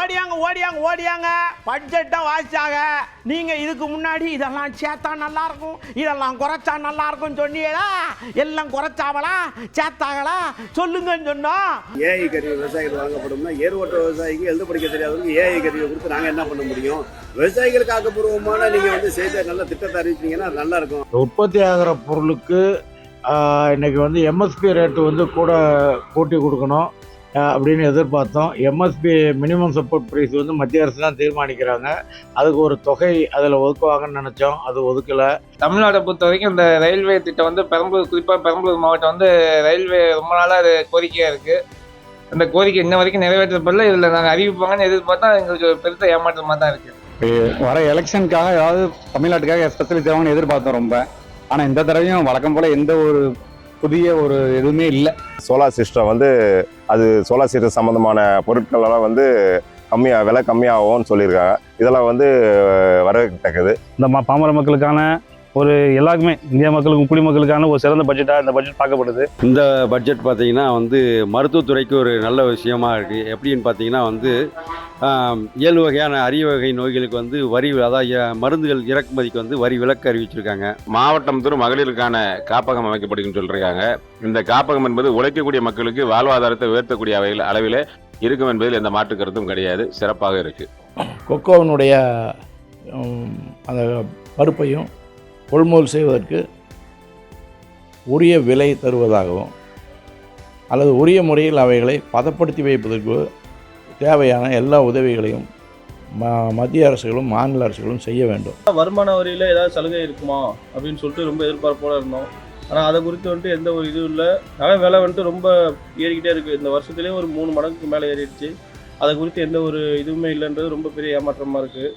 ஓடியாங்க பட்ஜெட்டை வாசிச்சாங்க. நீங்க இதுக்கு முன்னாடி இதெல்லாம் சேர்த்தா நல்லா இருக்கும், இதெல்லாம் குறைச்சா நல்லா இருக்கும் சொன்னீங்களா? எல்லாம் குறைச்சாவளா சேர்த்தாங்களா சொல்லுங்கன்னு சொன்னோம். ஏஐ கருவி விவசாயிகள் வாங்கப்படும்னா ஏர் ஓட்ட விவசாயிக்கு எழுத படிக்க தெரியாதவங்க ஏஐ கருவியை கொடுத்து நாங்கள் என்ன பண்ண முடியும்? விவசாயிகளுக்கு ஆக்கப்பூர்வமான நீங்கள் செய்த நல்ல திட்டத்தை அறிவிச்சீங்கன்னா நல்லா இருக்கும். உற்பத்தி ஆகிற பொருளுக்கு இன்னைக்கு எம்எஸ்பி ரேட்டு கூட கூட்டி கொடுக்கணும் அப்படின்னு எதிர்பார்த்தோம். எம்எஸ்பி மினிமம் சப்போர்ட் ப்ரைஸ் மத்திய அரசு தான் தீர்மானிக்கிறாங்க. அதுக்கு ஒரு தொகை அதில் ஒதுக்குவாங்கன்னு நினச்சோம், அது ஒதுக்கலை. தமிழ்நாட்டை பொறுத்த வரைக்கும் இந்த ரயில்வே திட்டம் பெரம்பலூர், குறிப்பாக பெரம்பலூர் மாவட்டம் ரயில்வே ரொம்ப நாளாக அது கோரிக்கையாக இருக்குது. அந்த கோரிக்கை இன்ன வரைக்கும் நிறைவேற்றப்படல. இதில் நாங்கள் அறிவிப்பாங்கன்னு எதிர்பார்த்தா எங்களுக்கு பெருத்த ஏமாற்றமாக தான் இருக்குது. வர எலெக்ஷனுக்காக ஏதாவது தமிழ்நாட்டுக்காக ஸ்பெஷலி தேவைன்னு எதிர்பார்த்தோம் ரொம்ப. ஆனால் இந்த தடவையும் வழக்கம் போல் எந்த ஒரு புதிய ஒரு எதுவுமே இல்லை. சோலார் சிஸ்டம் அது சோலார் சிஸ்டம் சம்மந்தமான பொருட்களெல்லாம் விலை கம்மியாகும்னு சொல்லியிருக்காங்க. இதெல்லாம் வரவேற்கத்தக்கது. இந்த பாமர மக்களுக்கான ஒரு எல்லாருக்குமே இந்திய மக்களுக்கும் குடிமக்களுக்கான ஒரு சிறந்த பட்ஜெட்டாக இந்த பட்ஜெட் பார்க்கப்படுது. இந்த பட்ஜெட் பார்த்திங்கன்னா மருத்துவத்துறைக்கு ஒரு நல்ல விஷயமா இருக்குது. எப்படின்னு பார்த்தீங்கன்னா 7 வகையான அரிய வகை நோய்களுக்கு வரி, அதாவது மருந்துகள் இறக்குமதிக்கு வரி விலக்கு அறிவிச்சிருக்காங்க. மாவட்டம் தோறும் மகளிருக்கான காப்பகம் அமைக்கப்படுதுன்னு சொல்லியிருக்காங்க. இந்த காப்பகம் என்பது உழைக்கக்கூடிய மக்களுக்கு வாழ்வாதாரத்தை உயர்த்தக்கூடிய அளவில் இருக்கும் என்பதில் எந்த மாற்று கருத்தும் கிடையாது. சிறப்பாக இருக்குது. கொக்கோவினுடைய அந்த பருப்பையும் கொள்முதல் செய்வதற்கு உரிய விலை தருவதாகவும் அல்லது உரிய முறையில் அவைகளை பதப்படுத்தி வைப்பதற்கு தேவையான எல்லா உதவிகளையும் மத்திய அரசுகளும் மாநில அரசுகளும் செய்ய வேண்டும். வருமான வரியில் ஏதாவது சலுகை இருக்குமா அப்படின்னு சொல்லிட்டு ரொம்ப எதிர்பார்ப்போடு இருந்தோம். ஆனால் அதை குறித்து எந்த ஒரு இதுவும் இல்லை. நகை விலை ரொம்ப ஏறிக்கிட்டே இருக்குது. இந்த வருஷத்துலேயே ஒரு 3 மடங்குக்கு மேலே ஏறிடுச்சு. அதை குறித்து எந்த ஒரு இதுவுமே இல்லைன்றது ரொம்ப பெரிய ஏமாற்றமாக இருக்குது.